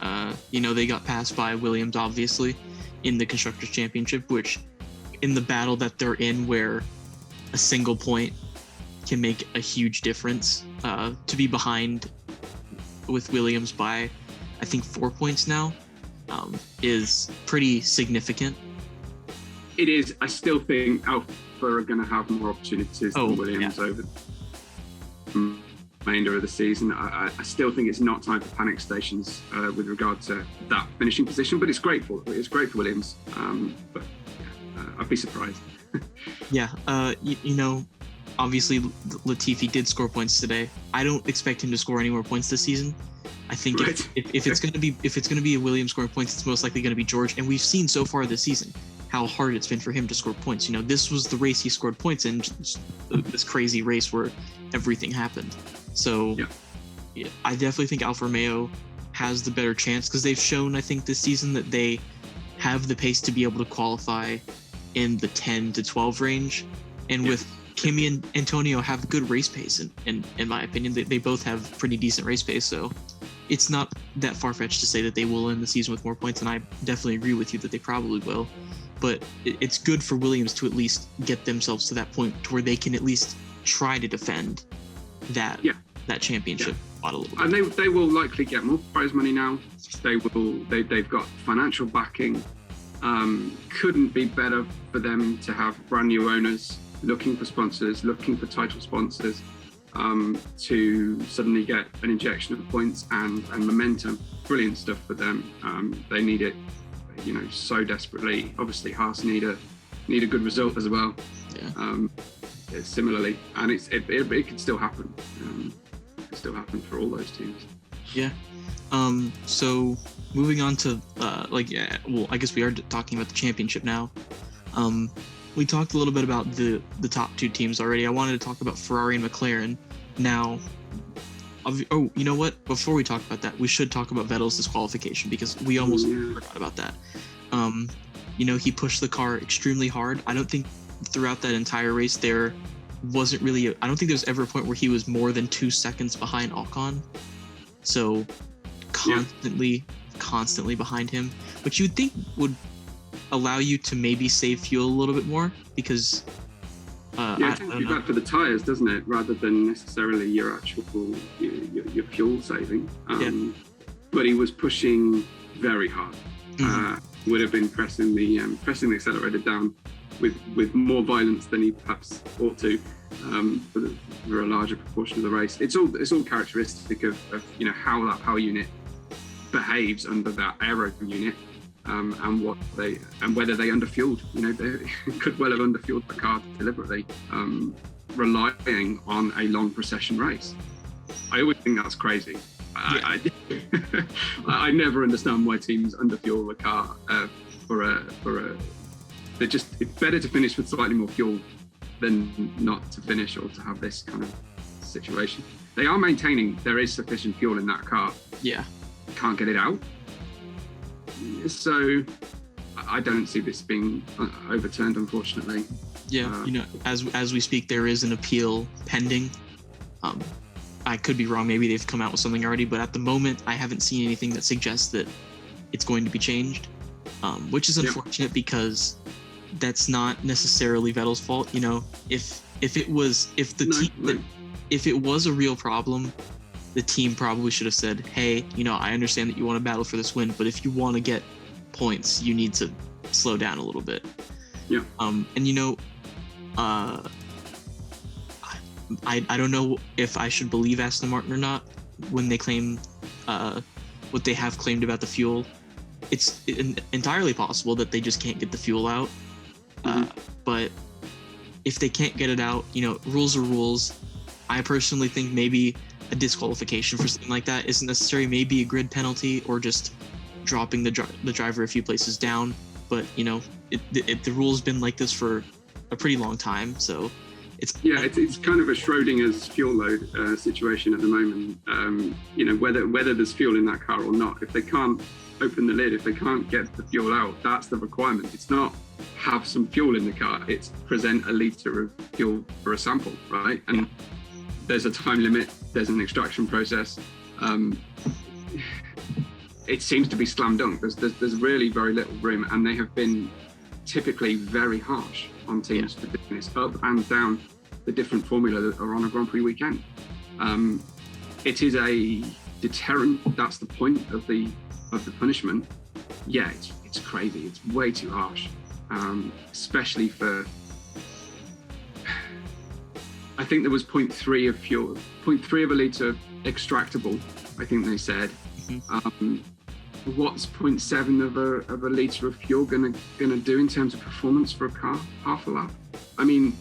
they got passed by Williams obviously in the Constructors' Championship, which in the battle that they're in, where a single point can make a huge difference, to be behind with Williams by I think 4 points now, is pretty significant. It is. I still think Alpha are going to have more opportunities than Williams over the remainder of the season. I still think it's not time for panic stations with regard to that finishing position, but it's great for Williams. But I'd be surprised. Yeah, obviously Latifi did score points today. I don't expect him to score any more points this season. I think if it's going to be a Williams scoring points, it's most likely going to be George. And we've seen so far this season how hard it's been for him to score points. This was the race he scored points in, this crazy race where everything happened. So yeah, I definitely think Alfa Romeo has the better chance, because they've shown, I think, this season that they have the pace to be able to qualify in the 10 to 12 range. And with Kimi and Antonio have good race pace, and in my opinion, they both have pretty decent race pace. So it's not that far-fetched to say that they will end the season with more points, and I definitely agree with you that they probably will. But it's good for Williams to at least get themselves to that point to where they can at least try to defend that championship spot a little bit. And they will likely get more prize money now. They've got financial backing. Couldn't be better for them to have brand new owners looking for sponsors, looking for title sponsors, to suddenly get an injection of points and momentum. Brilliant stuff for them. They need it, so desperately. Obviously, Haas need a good result as well. Similarly, and it can still happen. It can still happen for all those teams. Yeah. So moving on to I guess we are talking about the championship now. We talked a little bit about the top two teams already. I wanted to talk about Ferrari and McLaren now. Oh, you know what? Before we talk about that, we should talk about Vettel's disqualification, because we almost forgot about that. He pushed the car extremely hard. I don't think throughout that entire race there wasn't really I don't think there's ever a point where he was more than 2 seconds behind Ocon. So constantly behind him, which you'd think would allow you to maybe save fuel a little bit more, because it takes you back for the tires, doesn't it, rather than necessarily your actual your fuel saving. But he was pushing very hard. Would have been pressing the accelerator down with more violence than he perhaps ought to, for a larger proportion of the race. It's all characteristic of how that power unit behaves under that aero unit, and whether they underfueled. They could well have underfueled the car deliberately, relying on a long procession race. I always think that's crazy. I never understand why teams underfuel a car it's better to finish with slightly more fuel than not to finish, or to have this kind of situation. They are maintaining there is sufficient fuel in that car. Can't get it out. So I don't see this being overturned, unfortunately. As we speak, there is an appeal pending. I could be wrong. Maybe they've come out with something already, but at the moment, I haven't seen anything that suggests that it's going to be changed, which is unfortunate, because that's not necessarily Vettel's fault. If it was a real problem, the team probably should have said, hey, I understand that you want to battle for this win, but if you want to get points, you need to slow down a little bit. I don't know if I should believe Aston Martin or not when they claim what they have claimed about the fuel. It's entirely possible that they just can't get the fuel out. But if they can't get it out, rules are rules. I personally think maybe a disqualification for something like that isn't necessary. Maybe a grid penalty, or just dropping the driver a few places down. But the rule's been like this for a pretty long time, so it's kind of a Schrodinger's fuel load situation at the moment. Whether there's fuel in that car or not, if they can't open the lid, if they can't get the fuel out, that's the requirement. It's not have some fuel in the car, it's present a litre of fuel for a sample, right? And there's a time limit, there's an extraction process. it seems to be slam dunk. There's really very little room, and they have been typically very harsh on teams for doing this up and down the different formula that are on a Grand Prix weekend. It is a deterrent. That's the point of the punishment. Yeah, it's crazy. It's way too harsh, especially for. I think there was 0.3 of fuel, 0.3 of a litre extractable, I think they said. Mm-hmm. What's 0.7 of a litre of fuel gonna do in terms of performance for a car, half a lap? I mean,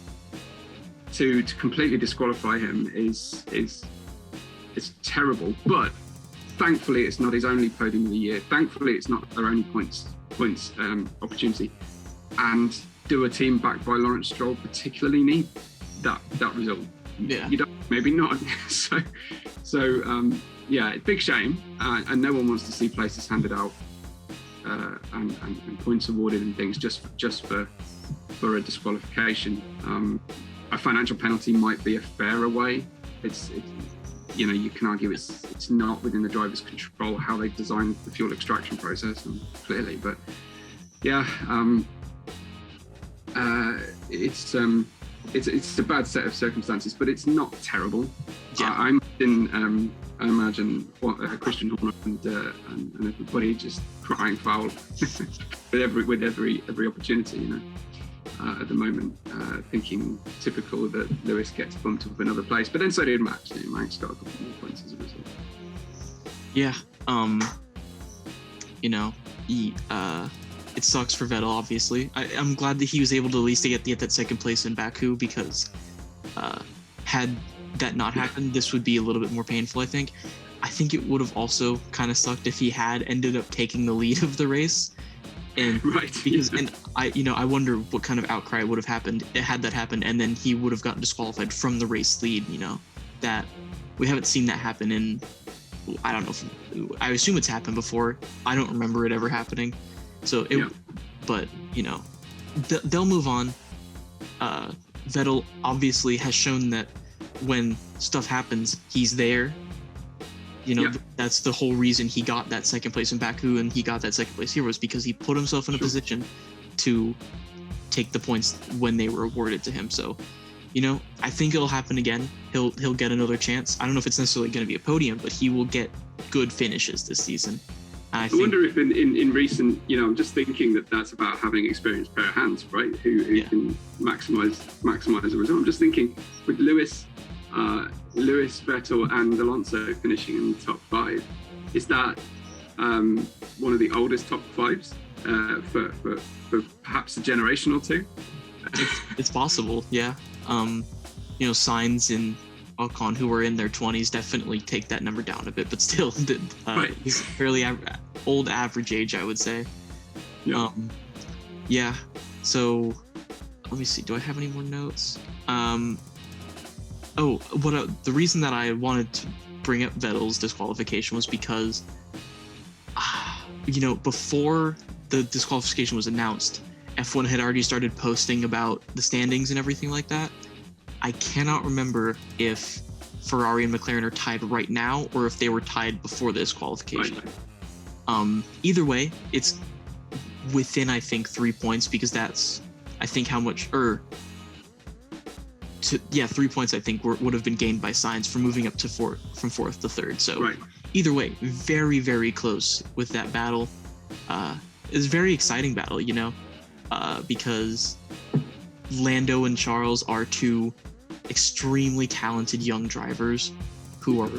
to completely disqualify him is terrible. But thankfully, it's not his only podium of the year. Thankfully, it's not their only points opportunity. And do a team backed by Lawrence Stroll particularly need that result? Yeah, you don't, maybe not. so yeah, big shame, and no one wants to see places handed out and points awarded and things just for a disqualification. A financial penalty might be a fairer way. It's you know, you can argue it's not within the driver's control how they designed the fuel extraction process, clearly, but yeah, it's a bad set of circumstances, but it's not terrible. Yeah. I imagine what Christian Horner and everybody just crying foul with every opportunity, you know, at the moment, thinking typical that Lewis gets bumped up another place, but then so did Max. Max got a couple more points as a result. Yeah, you know, it sucks for Vettel, obviously. I'm glad that he was able to at least get that second place in Baku, because had that not happened, this would be a little bit more painful, I think. I think it would have also kind of sucked if he had ended up taking the lead of the race. And right, because and I wonder what kind of outcry would have happened had that happened, and then he would have gotten disqualified from the race lead. You know, that we haven't seen that happen in, I don't know, I assume it's happened before. I don't remember it ever happening. So but you know, they'll move on. Vettel obviously has shown that when stuff happens, he's there. You know, that's the whole reason he got that second place in Baku, and he got that second place here was because he put himself in a position to take the points when they were awarded to him. So, you know, I think it'll happen again. He'll get another chance. I don't know if it's necessarily going to be a podium, but he will get good finishes this season. I wonder if in recent, you know, I'm just thinking that that's about having experienced pair of hands, right? Who can maximize the result. I'm just thinking with Lewis, Vettel, and Alonso finishing in the top 5. Is that one of the oldest top 5s for perhaps a generation or two? It's possible, yeah. You know, Sainz and Ocon, who were in their 20s, definitely take that number down a bit, but still, he's fairly old average age, I would say. Yeah. Yeah. So, let me see. Do I have any more notes? The reason that I wanted to bring up Vettel's disqualification was because, you know, before the disqualification was announced, F1 had already started posting about the standings and everything like that. I cannot remember if Ferrari and McLaren are tied right now or if they were tied before the disqualification. Right. Either way, it's within, I think, 3 points, because that's, I think, how much, 3 points I think would have been gained by Sainz for moving up to from fourth to third. So Either way, very, very close with that battle. It's a very exciting battle, you know, because Lando and Charles are two extremely talented young drivers who are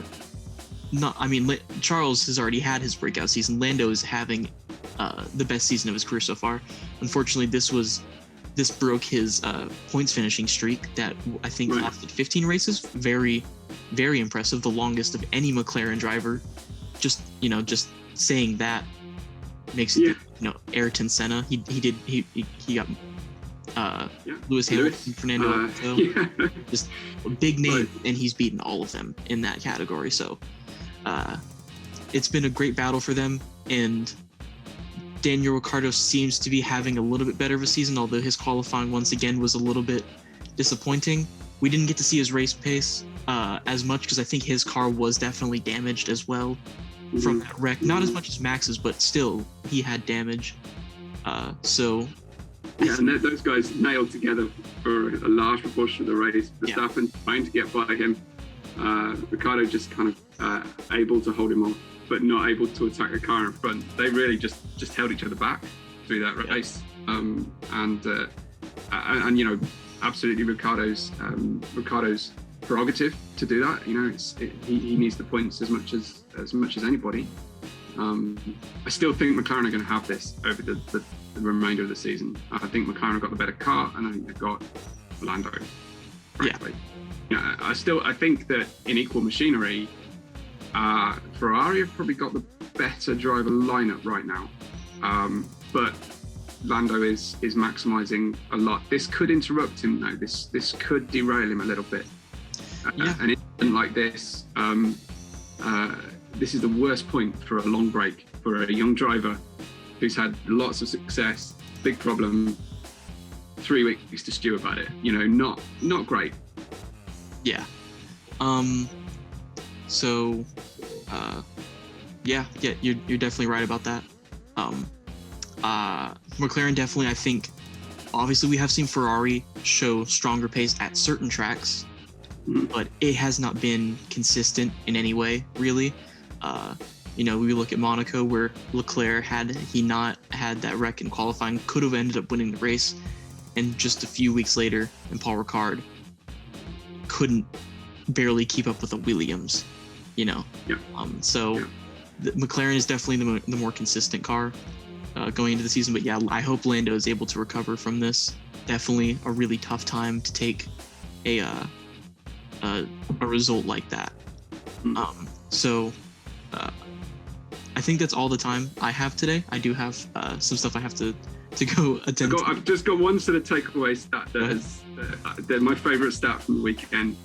not, I mean, Charles has already had his breakout season. Lando is having the best season of his career so far. Unfortunately, this broke his points finishing streak that I think lasted 15 races. Very, very impressive. The longest of any McLaren driver. Just saying that makes it, you know, Ayrton Senna. He got Lewis Hamilton, Fernando Alonso. Just a big name, and he's beaten all of them in that category. So it's been a great battle for them, and Daniel Ricciardo seems to be having a little bit better of a season, although his qualifying once again was a little bit disappointing. We didn't get to see his race pace as much because I think his car was definitely damaged as well. from that wreck. Not as much as Max's, but still, he had damage. So. Yeah, and those guys nailed together for a large proportion of the race. Verstappen trying to get by him. Ricciardo just kind of able to hold him off, but not able to attack the car in front. They really just held each other back through that race. And you know, absolutely Ricciardo's prerogative to do that. You know, he needs the points as much as anybody. I still think McLaren are going to have this over the remainder of the season. I think McLaren have got the better car, and I think they've got Lando. Frankly, yeah. I think that in equal machinery, Ferrari have probably got the better driver lineup right now. But Lando is maximising a lot. This could interrupt him though. This could derail him a little bit. And it isn't like this. This is the worst point for a long break for a young driver who's had lots of success, big problem, 3 weeks to stew about it. You know, not great. Yeah. So, you're definitely right about that. McLaren definitely, I think, obviously we have seen Ferrari show stronger pace at certain tracks, but it has not been consistent in any way, really. You know, we look at Monaco where Leclerc, had he not had that wreck in qualifying, could have ended up winning the race. And just a few weeks later, and Paul Ricard couldn't barely keep up with the Williams, you know. Yeah. The McLaren is definitely the more consistent car going into the season. But yeah, I hope Lando is able to recover from this. Definitely a really tough time to take a result like that. I think that's all the time I have today. I do have some stuff I have to go attend to. I've just got one sort of takeaway stat that my favourite stat from the weekend.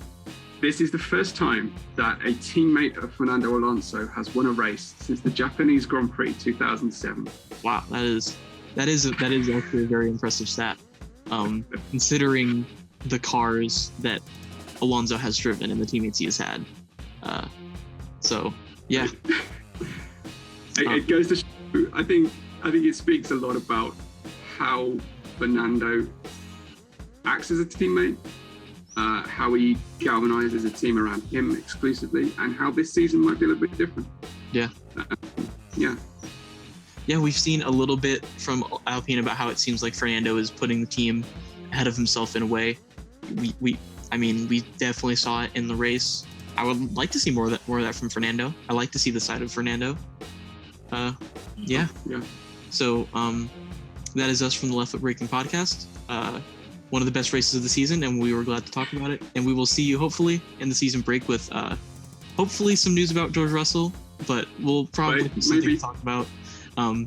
This is the first time that a teammate of Fernando Alonso has won a race since the Japanese Grand Prix 2007. Wow, that is actually a very impressive stat, considering the cars that Alonso has driven and the teammates he has had. So yeah. It goes to show, I think it speaks a lot about how Fernando acts as a teammate, how he galvanizes a team around him exclusively, and how this season might be a little bit different. Yeah. Yeah, we've seen a little bit from Alpine about how it seems like Fernando is putting the team ahead of himself in a way. We definitely saw it in the race. I would like to see more of that from Fernando. I like to see the side of Fernando. Yeah. So that is us from the Left Foot Braking Podcast. One of the best races of the season, and we were glad to talk about it. And we will see you hopefully in the season break with hopefully some news about George Russell, but we'll probably have something to talk about.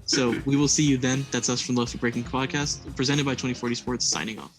So we will see you then. That's us from the Left Foot Braking Podcast, presented by 2040 Sports, signing off.